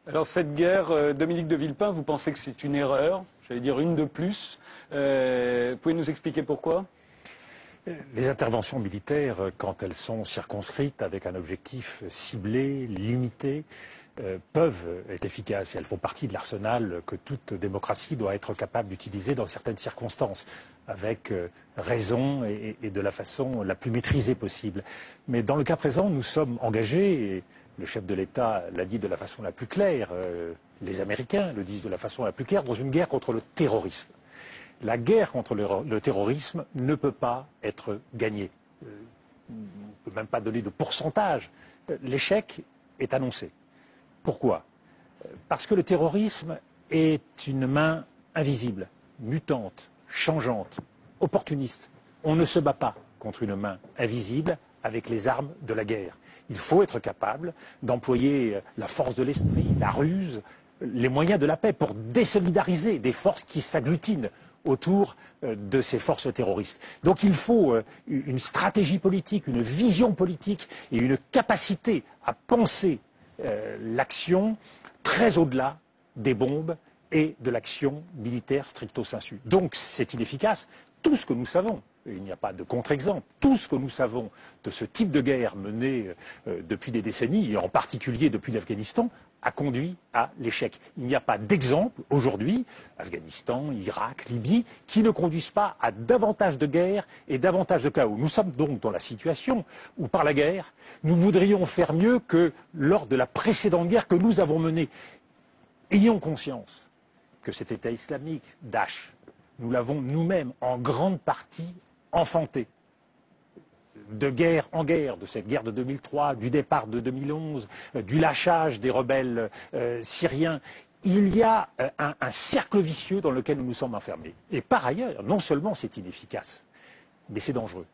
Alors cette guerre, Dominique de Villepin, vous pensez que c'est une erreur, j'allais dire une de plus. Vous pouvez nous expliquer pourquoi? Les interventions militaires, quand elles sont circonscrites avec un objectif ciblé, limité, peuvent être efficaces. Et elles font partie de l'arsenal que toute démocratie doit être capable d'utiliser dans certaines circonstances, avec raison et de la façon la plus maîtrisée possible. Mais dans le cas présent, nous sommes engagés, et le chef de l'État l'a dit de la façon la plus claire, les Américains le disent de la façon la plus claire, dans une guerre contre le terrorisme. La guerre contre le terrorisme ne peut pas être gagnée. On ne peut même pas donner de pourcentage. L'échec est annoncé. Pourquoi? Parce que le terrorisme est une main invisible, mutante, changeante, opportuniste. On ne se bat pas contre une main invisible avec les armes de la guerre. Il faut être capable d'employer la force de l'esprit, la ruse, les moyens de la paix pour désolidariser des forces qui s'agglutinent autour de ces forces terroristes. Donc il faut une stratégie politique, une vision politique et une capacité à penser l'action très au-delà des bombes et de l'action militaire stricto sensu. Donc c'est inefficace. Tout ce que nous savons, il n'y a pas de contre-exemple, tout ce que nous savons de ce type de guerre menée depuis des décennies, et en particulier depuis l'Afghanistan, a conduit à l'échec. Il n'y a pas d'exemple aujourd'hui, Afghanistan, Irak, Libye, qui ne conduisent pas à davantage de guerres et davantage de chaos. Nous sommes donc dans la situation où, par la guerre, nous voudrions faire mieux que lors de la précédente guerre que nous avons menée. Ayons conscience que cet État islamique, Daesh, nous l'avons nous-mêmes en grande partie enfanté. De guerre en guerre, de cette guerre de 2003, du départ de 2011, du lâchage des rebelles syriens, il y a un cercle vicieux dans lequel nous nous sommes enfermés. Et par ailleurs, non seulement c'est inefficace, mais c'est dangereux.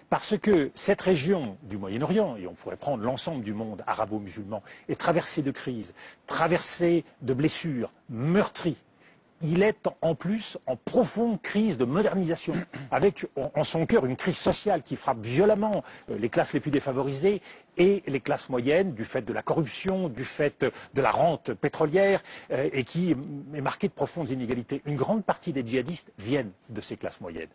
Parce que cette région du Moyen-Orient, et on pourrait prendre l'ensemble du monde arabo-musulman, est traversée de crises, traversée de blessures, meurtrie. Il est en plus en profonde crise de modernisation, avec en son cœur une crise sociale qui frappe violemment les classes les plus défavorisées et les classes moyennes, du fait de la corruption, du fait de la rente pétrolière, et qui est marquée de profondes inégalités. Une grande partie des djihadistes viennent de ces classes moyennes.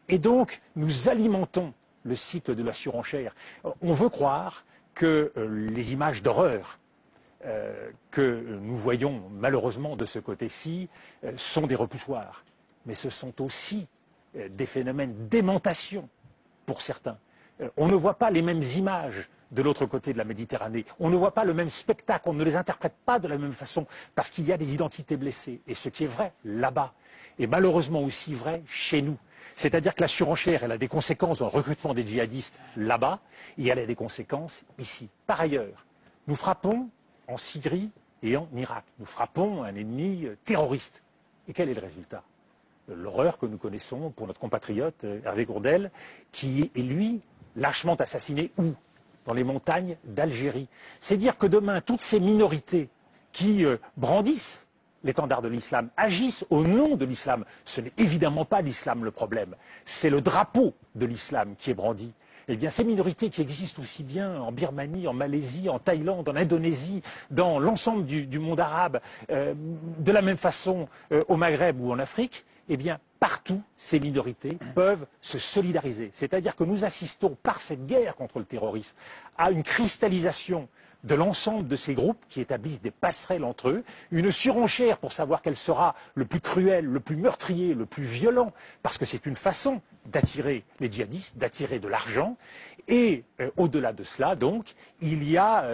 Et donc, nous alimentons le cycle de la surenchère. On veut croire que les images d'horreur que nous voyons malheureusement de ce côté-ci sont des repoussoirs. Mais ce sont aussi des phénomènes d'aimantation pour certains. On ne voit pas les mêmes images de l'autre côté de la Méditerranée. On ne voit pas le même spectacle, on ne les interprète pas de la même façon parce qu'il y a des identités blessées. Et ce qui est vrai là-bas est malheureusement aussi vrai chez nous. C'est-à-dire que la surenchère, elle a des conséquences dans le recrutement des djihadistes là-bas et elle a des conséquences ici. Par ailleurs, nous frappons en Syrie et en Irak. Nous frappons un ennemi terroriste. Et quel est le résultat? L'horreur que nous connaissons pour notre compatriote Hervé Gourdel, qui est, lui, lâchement assassiné où? Dans les montagnes d'Algérie. C'est dire que demain, toutes ces minorités qui brandissent l'étendard de l'islam, agissent au nom de l'islam. Ce n'est évidemment pas l'islam le problème. C'est le drapeau de l'islam qui est brandi. Eh bien, ces minorités qui existent aussi bien en Birmanie, en Malaisie, en Thaïlande, en Indonésie, dans l'ensemble du monde arabe, de la même façon au Maghreb ou en Afrique, eh bien, partout, ces minorités peuvent se solidariser. C'est-à-dire que nous assistons, par cette guerre contre le terrorisme, à une cristallisation de l'ensemble de ces groupes qui établissent des passerelles entre eux, une surenchère pour savoir quel sera le plus cruel, le plus meurtrier, le plus violent, parce que c'est une façon d'attirer les djihadistes, d'attirer de l'argent. Et au-delà de cela, donc, il y a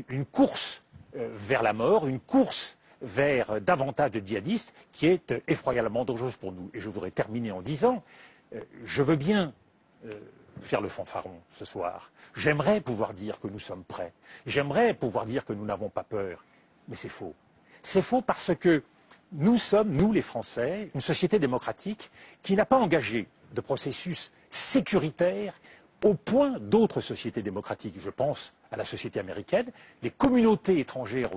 une course vers la mort, une course vers davantage de djihadistes qui est effroyablement dangereuse pour nous. Et je voudrais terminer en disant, je veux bien faire le fanfaron ce soir. J'aimerais pouvoir dire que nous sommes prêts. J'aimerais pouvoir dire que nous n'avons pas peur. Mais c'est faux. C'est faux parce que nous sommes, nous les Français, une société démocratique qui n'a pas engagé de processus sécuritaire au point d'autres sociétés démocratiques. Je pense à la société américaine. Les communautés étrangères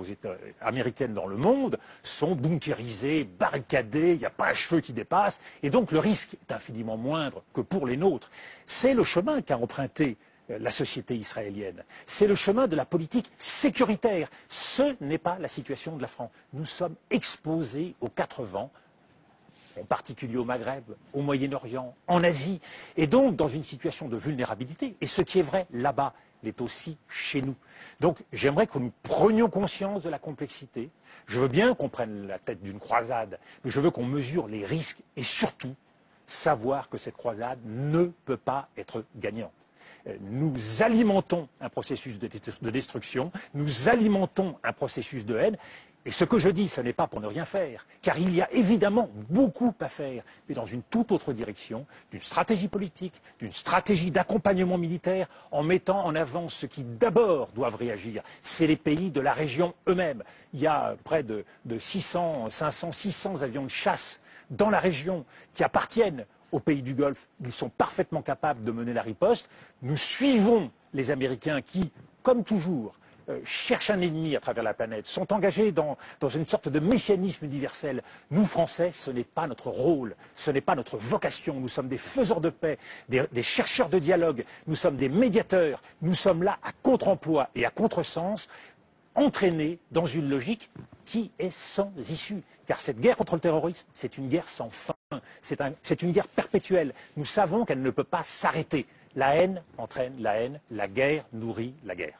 américaines dans le monde sont bunkérisées, barricadées, il n'y a pas un cheveu qui dépasse, et donc le risque est infiniment moindre que pour les nôtres. C'est le chemin qu'a emprunté la société israélienne. C'est le chemin de la politique sécuritaire. Ce n'est pas la situation de la France. Nous sommes exposés aux quatre vents, en particulier au Maghreb, au Moyen-Orient, en Asie, et donc dans une situation de vulnérabilité. Et ce qui est vrai là-bas l'est aussi chez nous. Donc j'aimerais que nous prenions conscience de la complexité. Je veux bien qu'on prenne la tête d'une croisade, mais je veux qu'on mesure les risques et surtout savoir que cette croisade ne peut pas être gagnante. Nous alimentons un processus de destruction, nous alimentons un processus de haine. Et ce que je dis, ce n'est pas pour ne rien faire, car il y a évidemment beaucoup à faire, mais dans une toute autre direction, d'une stratégie politique, d'une stratégie d'accompagnement militaire, en mettant en avant ceux qui d'abord doivent réagir. C'est les pays de la région eux-mêmes. Il y a près de 600, 500, 600 avions de chasse dans la région qui appartiennent aux pays du Golfe. Ils sont parfaitement capables de mener la riposte. Nous suivons les Américains qui, comme toujours, cherchent un ennemi à travers la planète, sont engagés dans une sorte de messianisme universel. Nous, Français, ce n'est pas notre rôle, ce n'est pas notre vocation. Nous sommes des faiseurs de paix, des chercheurs de dialogue, nous sommes des médiateurs. Nous sommes là à contre-emploi et à contresens, entraînés dans une logique qui est sans issue. Car cette guerre contre le terrorisme, c'est une guerre sans fin, c'est une guerre perpétuelle. Nous savons qu'elle ne peut pas s'arrêter. La haine entraîne la haine, la guerre nourrit la guerre.